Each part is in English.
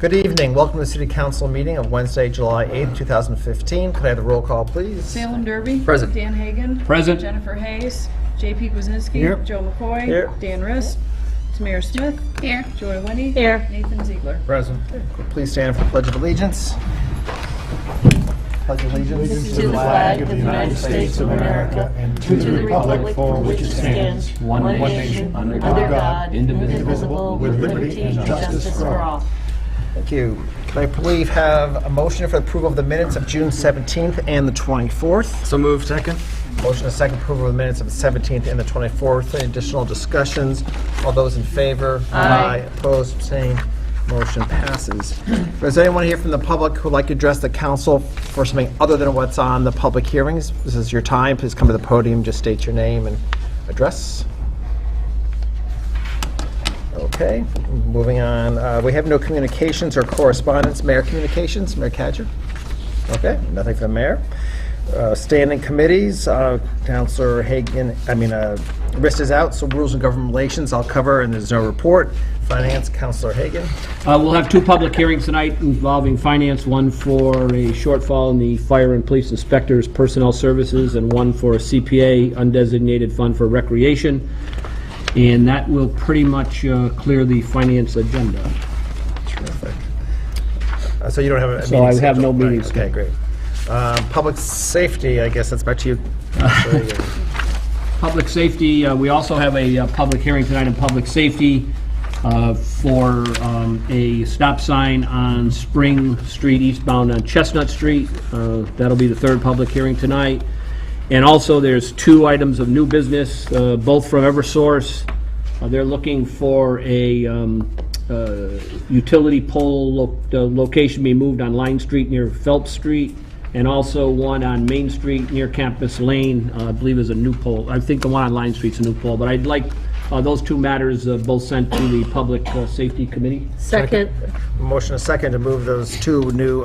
Good evening. Welcome to the City Council meeting of Wednesday, July 8th, 2015. Could I have the roll call, please? Salem Derby. Present. Dan Hagan. Present. Jennifer Hayes. J.P. Kwasinski. Here. Joe McCoy. Here. Dan Rist. Tamir Smith. Here. Joy Winnie. Here. Nathan Ziegler. Present. Please stand for the Pledge of Allegiance. Pledge of Allegiance To the flag of the United States of America and to the republic for which it stands, one nation, under God, indivisible, with liberty and justice for all. Thank you. Could I please have a motion for approval of the minutes of June 17th and the 24th? So moved. Second. Motion and second approval of the minutes of the 17th and the 24th. Any additional discussions? All those in favor? Aye. Opposed? Abstained? Motion passes. Is there anyone here from the public who would like to address the council for something other than what's on the public hearings? This is your time. Please come to the podium. Just state your name and address. Okay, moving on. We have no communications or correspondence. Mayor communications, Mayor Cadger? Okay, nothing from the mayor. Standing committees, Councilor Hagan, Rist is out, so Rules and Government Relations I'll cover, and there's no report. Finance, Councilor Hagan. We'll have two public hearings tonight involving finance, one for a shortfall in the fire and police inspectors' personnel services, and one for a CPA undesignated fund for recreation. And that will pretty much clear the finance agenda. Terrific. So you don't have a meeting So I have no scheduled? meeting Right, okay, great. Public safety, I guess that's back to you. Councilor Hagan. Public safety, we also have a public hearing tonight on public safety for a stop sign on Spring Street eastbound on Chestnut Street. That'll be the third public hearing tonight. And also, there's two items of new business, both from Eversource. They're looking for a utility pole location be moved on Line Street near Phelps Street, and also one on Main Street near Campus Lane, I believe is a new pole. I think the one on Line Street's a new pole, but I'd like those two matters both sent to the Public Safety Committee. Second. Motion a second to move those two new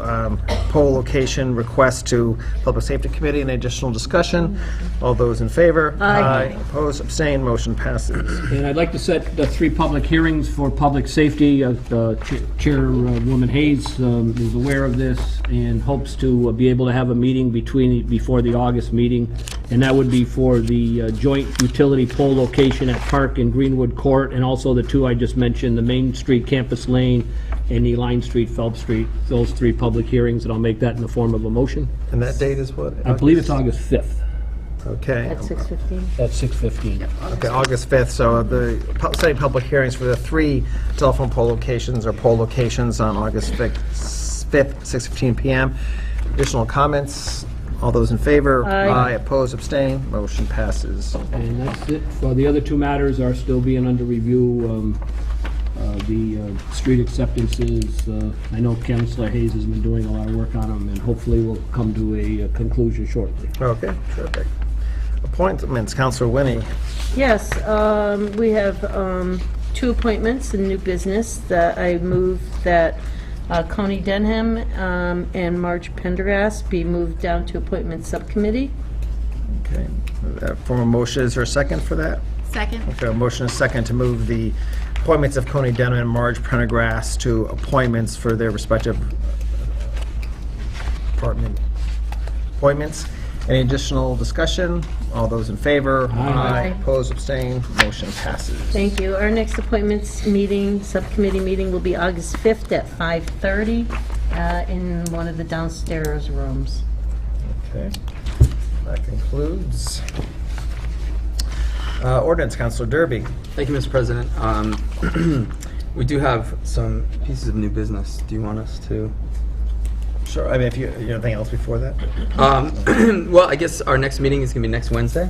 poll location requests to Public Safety Committee. Any additional discussion? All those in favor? Aye. Opposed? Abstained? Motion passes. And I'd like to set the three public hearings for public safety. Chairwoman Hayes is aware of this and hopes to be able to have a meeting before the August meeting. And that would be for the joint utility pole location at Park and Greenwood Court, and also the two I just mentioned, the Main Street Campus Lane and the Line Street Phelps Street. Those three public hearings, and I'll make that in the form of a motion. And that date is what? I believe it's August 5th Okay. At 6:15. at 6:15. Okay, August 5th. So the setting public hearings for the three telephone poll locations or poll locations on August 5th, 6:15 p.m. Additional comments? All those in favor? Aye. Opposed? Abstained? Motion passes. And that's it. Well, the other two matters are still being under review. The street acceptances, I know Councilor Hayes has been doing a lot of work on them, and hopefully we'll come to a conclusion shortly. Okay, terrific. Appointments, Councilor Winnie. Yes, we have two appointments in new business that I move that Coney Denham and Marge Pendergast be moved down to appointment subcommittee. Okay. Form a motion, is there a second for that? Second. Okay, a motion is second to move the appointments of Coney Denham and Marge Pendergrass to appointments for their respective department appointments. Any additional discussion? All those in favor? Aye. Opposed, abstained, motion passes. Thank you. Our next appointments meeting, subcommittee meeting, will be August 5th at 5:30 in one of the downstairs rooms. Okay, that concludes. Ordinance, Councilor Derby. Thank you, Mr. President. We do have some pieces of new business. Do you want us to? Sure, I mean, if you have anything else before that? Well, I guess our next meeting is going to be next Wednesday,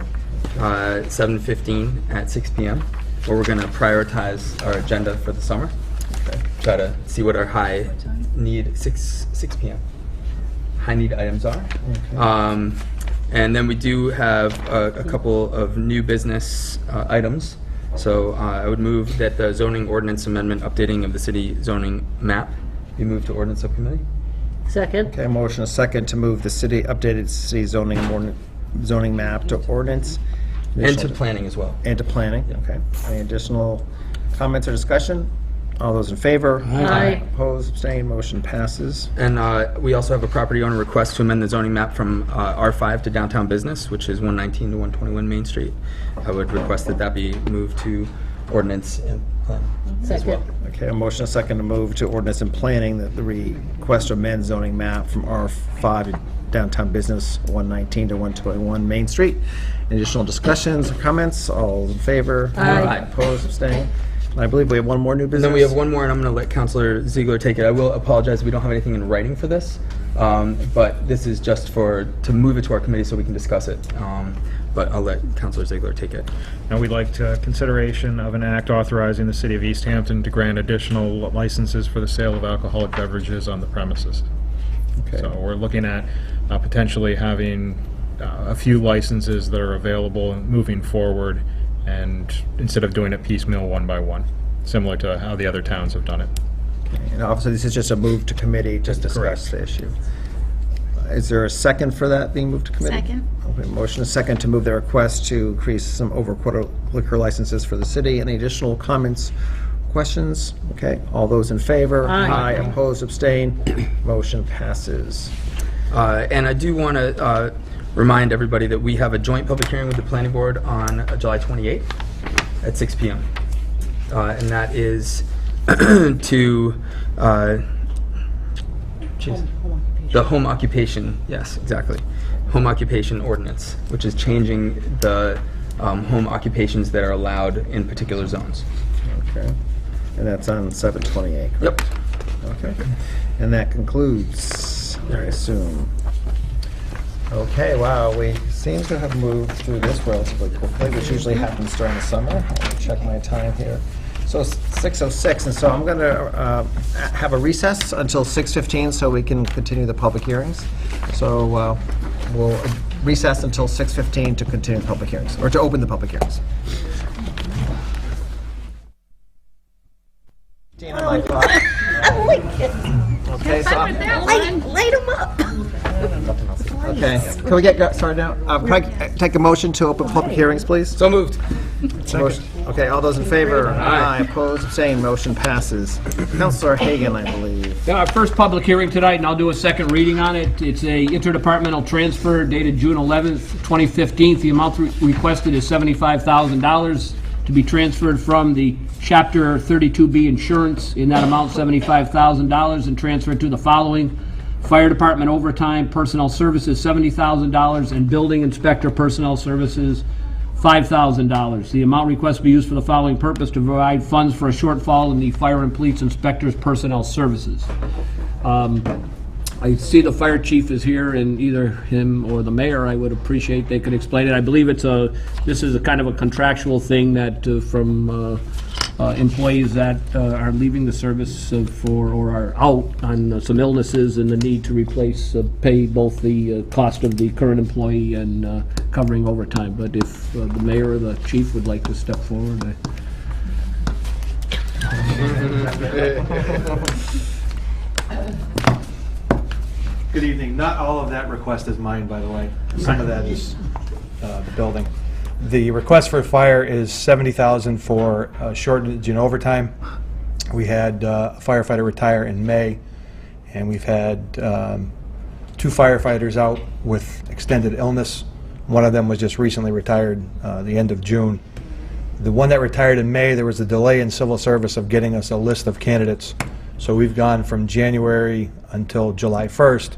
7:15 at 6 p.m., where we're going to prioritize our agenda for the summer. Okay. Try to see what our high need, 6 p.m. high need items are. Okay. And then we do have a couple of new business items. So I would move that the zoning ordinance amendment updating of the city zoning map be moved to ordinance subcommittee. Second. Okay, motion is second to move the updated city zoning map to ordinance. And to planning as well. And to planning, okay. Any additional comments or discussion? All those in favor? Aye. Opposed, abstained, motion passes. And we also have a property owner request to amend the zoning map from R5 to downtown business, which is 119 to 121 Main Street. I would request that that be moved to ordinance and plan as well. Okay, a motion, a second to move to ordinance and planning, the request to amend zoning map from R5 to downtown business, 119 to 121 Main Street. Additional discussions or comments? All in favor? Aye. Opposed, abstained? And I believe we have one more new business. And then we have one more, and I'm going to let Councilor Ziegler take it. I will apologize, we don't have anything in writing for this, but this is just to move it to our committee so we can discuss it. But I'll let Councilor Ziegler take it. Now, we'd like consideration of an act authorizing the City of East Hampton to grant additional licenses for the sale of alcoholic beverages on the premises. Okay. So we're looking at potentially having a few licenses that are available and moving forward, and instead of doing it piecemeal one by one, similar to how the other towns have done it. And obviously, this is just a move to committee to discuss the issue. Is there a second for that being moved to committee? Second. Okay, motion is second to move the request to increase some over-quota liquor licenses for the city. Any additional comments, questions? Okay, all those in favor? Aye. Opposed, abstained, motion passes. And I do want to remind everybody that we have a joint public hearing with the planning board on July 28th at 6 p.m. And that is to the home occupation, yes, exactly, home occupation ordinance, which is changing the home occupations that are allowed in particular zones. Okay, and that's on 7/28, correct? Yep. Okay, and that concludes, I assume. Okay, wow, we seem to have moved through this relatively quickly, which usually happens during the summer. I'll check my time here. So it's 6:06, and so I'm going to have a recess until 6:15 so we can continue the public hearings. So we'll recess until 6:15 to continue the public hearings, or to open the public hearings. Okay, so Light them up. okay, can we get started now? Can I take a motion to open public hearings, please? So moved. Motion- Okay, all those in favor? Aye. Opposed, abstained, motion passes. Councilor Hagan, I believe. Our first public hearing tonight, and I'll do a second reading on it. It's a interdepartmental transfer dated June 11th, 2015. The amount requested is $75,000 to be transferred from the Chapter 32B insurance in that amount, $75,000, and transferred to the following: Fire Department overtime, personnel services, $70,000, and building inspector personnel services, $5,000. The amount requested be used for the following purpose: to provide funds for a shortfall in the fire and police inspectors personnel services. I see the fire chief is here, and either him or the mayor, I would appreciate they could explain it. I believe this is a kind of a contractual thing that from employees that are leaving the service or are out on some illnesses, and the need to pay both the cost of the current employee and covering overtime. But if the mayor or the chief would like to step forward, Good evening. Not all of that request is mine, by the way. Some of that is the building. The request for fire is $70,000 for shortage and overtime. We had a firefighter retire in May, and we've had 2 firefighters out with extended illness. One of them was just recently retired the end of June. The one that retired in May, there was a delay in civil service of getting us a list of candidates. So we've gone from January until July 1st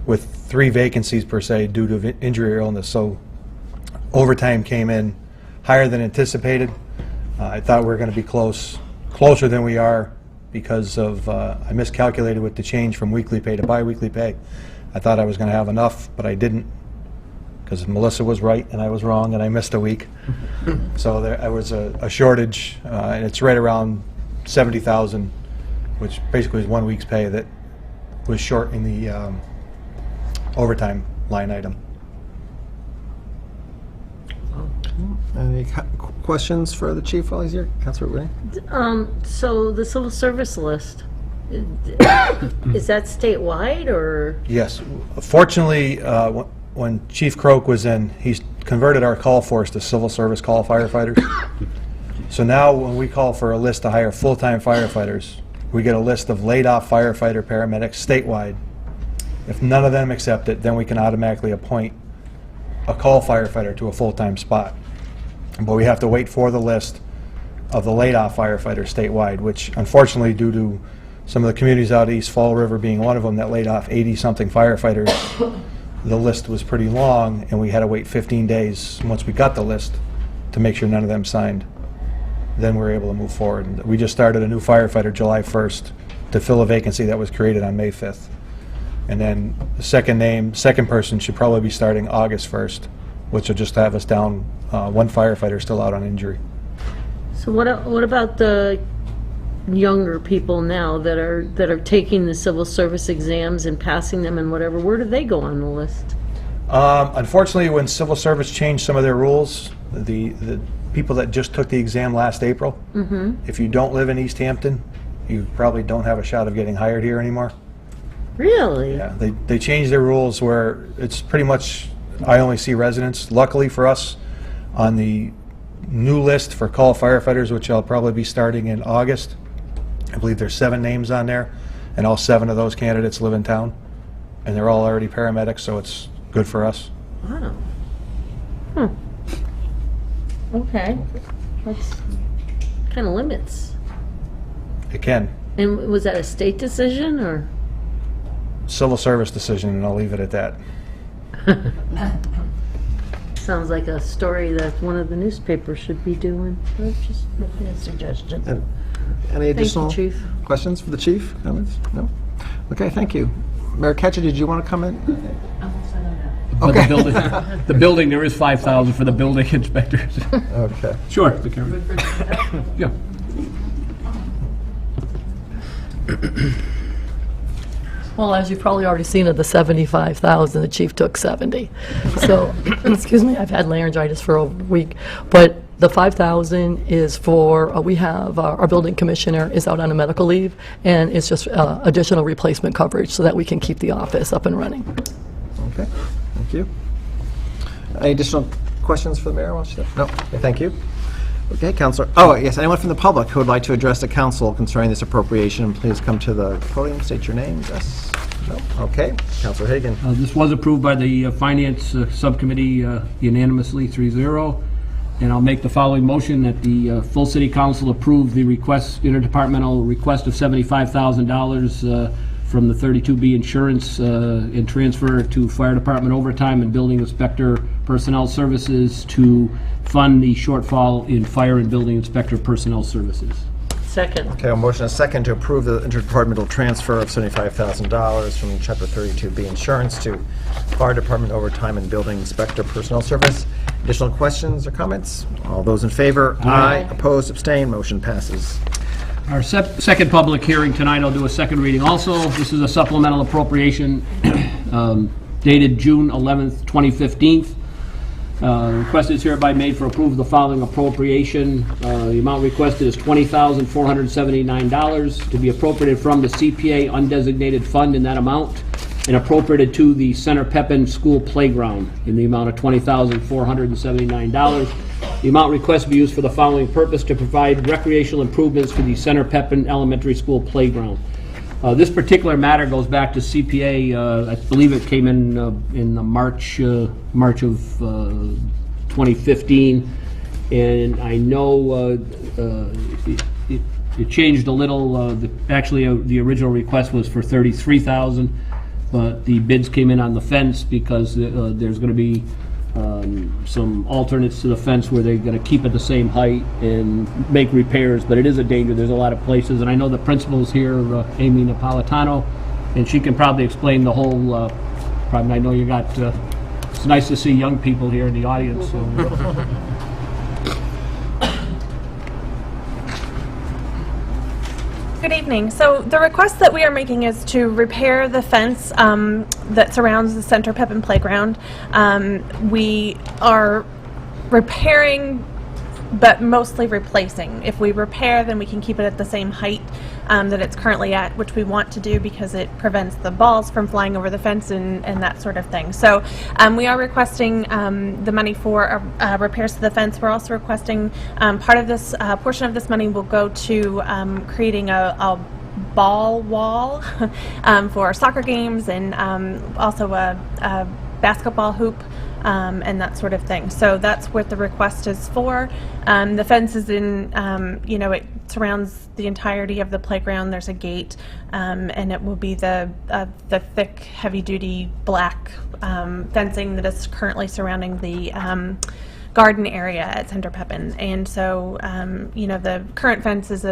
with 3 vacancies per se due to injury or illness. So overtime came in higher than anticipated. I thought we were going to be closer than we are because of I miscalculated with the change from weekly pay to bi-weekly pay. I thought I was going to have enough, but I didn't, because Melissa was right and I was wrong and I missed a week. So there was a shortage, and it's right around $70,000, which basically is 1 week's pay that was short in the overtime line item. Any questions for the chief while he's here? Councilor Whitney? So the civil service list, is that statewide or? Yes. Fortunately, when Chief Croak was in, he's converted our call force to civil service call firefighters. So now when we call for a list to hire full-time firefighters, we get a list of laid-off firefighter paramedics statewide. If none of them accept it, then we can automatically appoint a call firefighter to a full-time spot. But we have to wait for the list of the laid-off firefighters statewide, which unfortunately, due to some of the communities out east, Fall River being one of them, that laid off 80-something firefighters, the list was pretty long, and we had to wait 15 days once we got the list to make sure none of them signed. Then we were able to move forward. And we just started a new firefighter July 1st to fill a vacancy that was created on May 5th. And then the second person should probably be starting August 1st, which will just have us down one firefighter still out on injury. So what about the younger people now that are taking the civil service exams and passing them and whatever? Where do they go on the list? Unfortunately, when civil service changed some of their rules, the people that just took the exam last April, if you don't live in East Hampton, you probably don't have a shot of getting hired here anymore. Really? Yeah, they changed their rules where it's pretty much I only see residents. Luckily for us, on the new list for call firefighters, which I'll probably be starting in August, I believe there's 7 names on there, and all 7 of those candidates live in town, and they're all already paramedics, so it's good for us. Wow. Okay. That's kind of limits. It can. And was that a state decision or? Civil service decision, and I'll leave it at that. Sounds like a story that one of the newspapers should be doing. Just a suggestion. Any additional Chief. questions for the chief? Comments? No? Okay, thank you. Mayor Ketchum, did you want to comment? But Okay. the building, there is 5,000 for the building inspectors. Okay. Sure. the camera. Yeah. Well, as you've probably already seen of the 75,000, the chief took 70. So, excuse me, I've had laryngitis for a week. But the 5,000 is for, we have, our building commissioner is out on a medical leave, and it's just additional replacement coverage so that we can keep the office up and running. Okay, thank you. Any additional questions for the mayor? No? Okay, thank you. Okay, Counselor. Oh, yes, anyone from the public who would like to address the council concerning this appropriation, please come to the podium, state your name. Yes? No? Okay. Counselor Hagan. This was approved by the Finance Subcommittee unanimously, 3-0. And I'll make the following motion that the full city council approve the interdepartmental request of $75,000 from the 32B insurance and transfer to fire department overtime and building inspector personnel services to fund the shortfall in fire and building inspector personnel services. Second. Okay, a motion and a second to approve the interdepartmental transfer of $75,000 from Chapter 32B insurance to fire department overtime and building inspector personnel service. Additional questions or comments? All those in favor? Aye. Opposed, abstained, motion passes. Our second public hearing tonight, I'll do a second reading also. This is a supplemental appropriation dated June 11th, 2015. Request is hereby made for approval of the following appropriation. The amount requested is $20,479 to be appropriated from the CPA undesignated fund in that amount and appropriated to the Center Pepin School Playground in the amount of $20,479. The amount requested be used for the following purpose: to provide recreational improvements to the Center Pepin Elementary School Playground. This particular matter goes back to CPA. I believe it came in March of 2015, and I know it changed a little. Actually, the original request was for $33,000, but the bids came in on the fence because there's going to be some alternates to the fence where they're going to keep it the same height and make repairs, but it is a danger. There's a lot of places, and I know the principal's here, Amy Napolitano, and she can probably explain the whole problem. I know you got, it's nice to see young people here in the audience. So. Good evening. So the request that we are making is to repair the fence that surrounds the Center Pepin Playground. We are repairing but mostly replacing. If we repair, then we can keep it at the same height that it's currently at, which we want to do because it prevents the balls from flying over the fence and that sort of thing. So we are requesting the money for repairs to the fence. We're also requesting part of this portion of this money will go to creating a ball wall for soccer games and also a basketball hoop and that sort of thing. So that's what the request is for. The fence is in, it surrounds the entirety of the playground. There's a gate, and it will be the thick, heavy-duty black fencing that is currently surrounding the garden area at Center Pepin. And so, the current fence is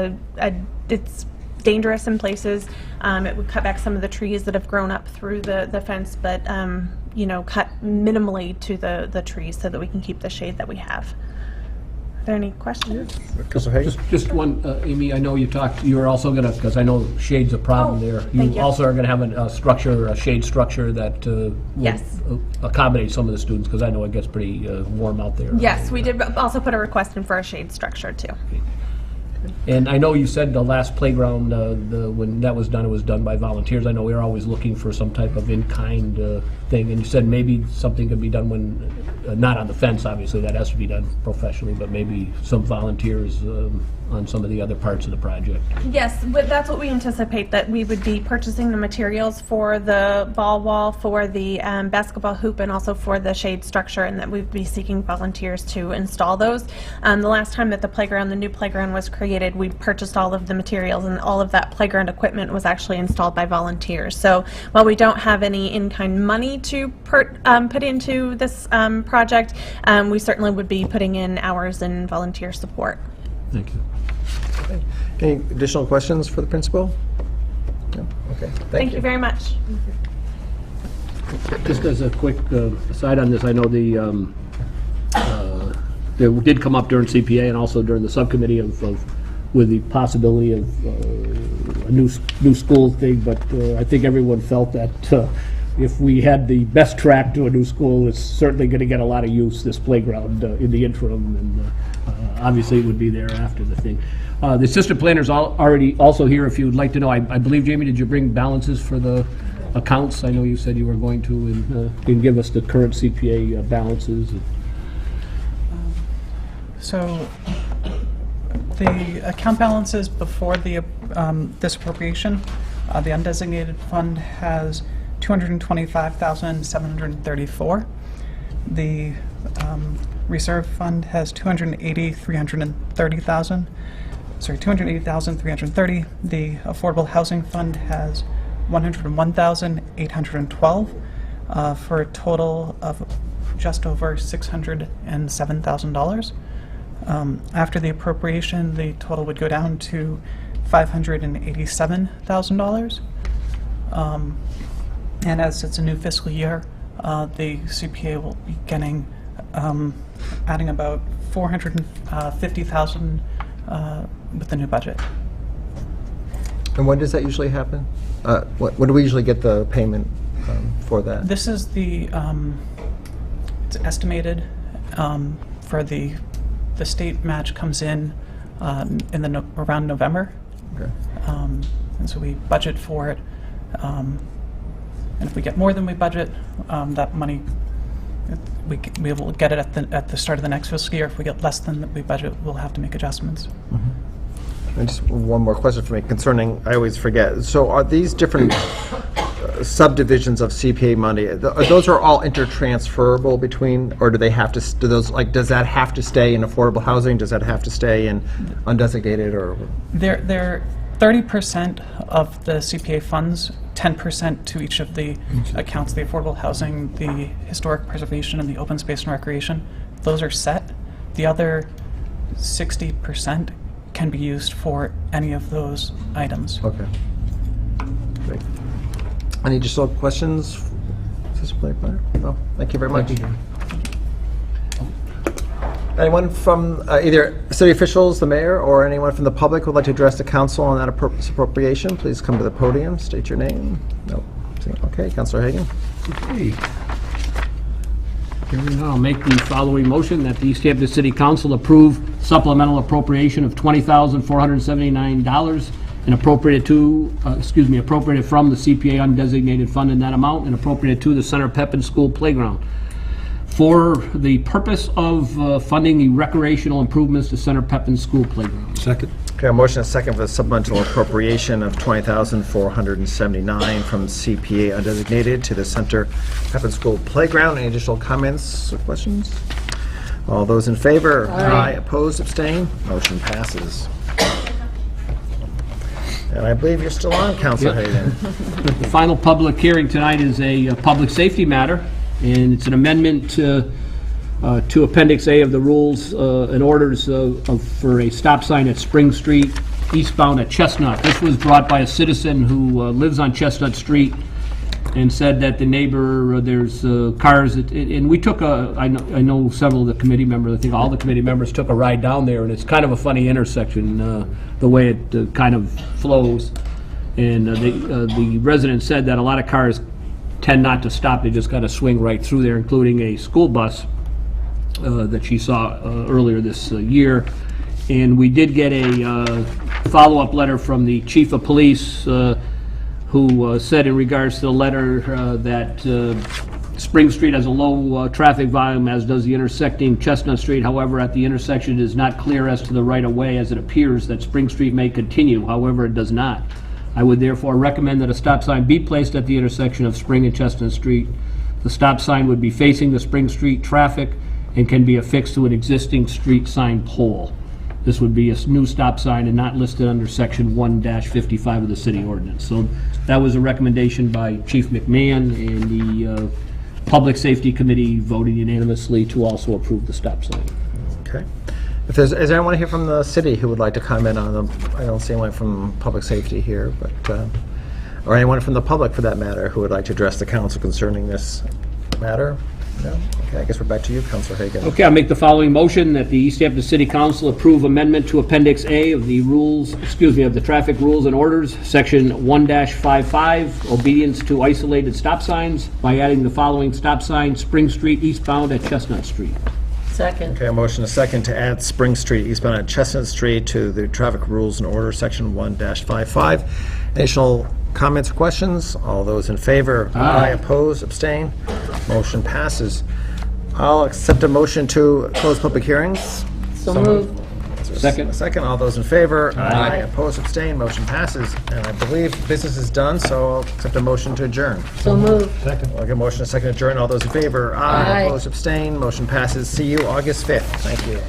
it's dangerous in places. It would cut back some of the trees that have grown up through the fence, but cut minimally to the trees so that we can keep the shade that we have. Are there any questions? Councilor Hagan? Just one, Amy, I know you were also going to, because I know shade's a problem there. thank you. Also are going to have a shade structure that Yes. will accommodate some of the students, because I know it gets pretty warm out there. Yes, we did also put a request in for a shade structure too. And I know you said the last playground, when that was done, it was done by volunteers. I know we were always looking for some type of in-kind thing, and you said maybe something could be done when, not on the fence, obviously, that has to be done professionally, but maybe some volunteers on some of the other parts of the project. Yes, but that's what we anticipate, that we would be purchasing the materials for the ball wall, for the basketball hoop, and also for the shade structure, and that we'd be seeking volunteers to install those. The last time that the new playground was created, we purchased all of the materials, and all of that playground equipment was actually installed by volunteers. So while we don't have any in-kind money to put into this project, we certainly would be putting in hours and volunteer support. Thank you. Any additional questions for the principal? No? Okay, Thank you very much. Just as a quick aside on this, I know there did come up during CPA and also during the subcommittee with the possibility of a new school thing, but I think everyone felt that if we had the best track to a new school, it's certainly going to get a lot of use, this playground, in the interim, and obviously it would be there after the thing. The assistant planner's already also here if you would like to know. I believe, Jamie, did you bring balances for the accounts? I know you said you were going to, and give us the current CPA balances. So the account balances before the this appropriation, the undesignated fund has $225,734. The reserve fund has $280,330. The affordable housing fund has $101,812 for a total of just over $607,000. After the appropriation, the total would go down to $587,000. And as it's a new fiscal year, the CPA will be getting, adding about $450,000 with the new budget. And when does that usually happen? When do we usually get the payment for that? This is the, it's estimated for the state match comes in around November. Okay. And so we budget for it. And if we get more than we budget, that money, we will get it at the start of the next fiscal year. If we get less than we budget, we'll have to make adjustments. And just one more question for me concerning, I always forget. So are these different subdivisions of CPA money, those are all intertransferable between, or do they have to, does that have to stay in affordable housing? Does that have to stay in undesignated, or? They're 30% of the CPA funds, 10% to each of the accounts, the affordable housing, the historic preservation, and the open space and recreation. Those are set. The other 60% can be used for any of those items. Okay. Great. Any additional questions? No, thank you very much. Anyone from either city officials, the mayor, or anyone from the public who would like to address the council on that appropriation, please come to the podium, state your name. No. Okay, Councilor Hagan. Okay. Hearing none, I'll make the following motion that the East Hampton City Council approve supplemental appropriation of $20,479 and appropriated from the CPA undesignated fund in that amount and appropriated to the Center Pepin School Playground for the purpose of funding the recreational improvements to Center Pepin School Playground. Second. Okay, a motion and a second for the supplemental appropriation of $20,479 from CPA undesignated to the Center Pepin School Playground. Any additional comments or questions? All those in favor? Aye. Opposed, abstained? Motion passes. And I believe you're still on, Councilor Hayden. The final public hearing tonight is a public safety matter, and it's an amendment to Appendix A of the rules and orders for a stop sign at Spring Street, eastbound at Chestnut. This was brought by a citizen who lives on Chestnut Street and said that the neighbor, there's cars, and we took I know several of the committee members, I think all the committee members took a ride down there, and it's kind of a funny intersection, the way it kind of flows. And the resident said that a lot of cars tend not to stop, they just kind of swing right through there, including a school bus that she saw earlier this year. And we did get a follow-up letter from the chief of police who said in regards to the letter that Spring Street has a low traffic volume, as does the intersecting Chestnut Street. However, at the intersection, it is not clear as to the right-of-way, as it appears that Spring Street may continue. However, it does not. I would therefore recommend that a stop sign be placed at the intersection of Spring and Chestnut Street. The stop sign would be facing the Spring Street traffic and can be affixed to an existing street sign pole. This would be a new stop sign and not listed under Section 1-55 of the city ordinance. So that was a recommendation by Chief McMahon, and the Public Safety Committee voted unanimously to also approve the stop sign. Okay. If there's, is there anyone here from the city who would like to comment on them? I don't see anyone from public safety here, but, or anyone from the public for that matter who would like to address the council concerning this matter? No? Okay, I guess we're back to you, Councilor Hagan. Okay, I'll make the following motion that the East Hampton City Council approve amendment to Appendix A of the rules, of the traffic rules and orders, Section 1-55, obedience to isolated stop signs, by adding the following stop sign, Spring Street eastbound at Chestnut Street. Second. Okay, a motion a second to add Spring Street eastbound at Chestnut Street to the traffic rules and orders, Section 1-55. Additional comments or questions? All those in favor? Aye. Opposed? Abstain? Motion passes. I'll accept a motion to close public hearings. So moved. Second. A second. All those in favor? Aye. Opposed? Abstain? Motion passes. And I believe business is done, so I'll accept a motion to adjourn. So moved. I'll get a motion a second to adjourn. All those in favor? Aye. Opposed? Abstain? Motion passes. See you August 5th. Thank you.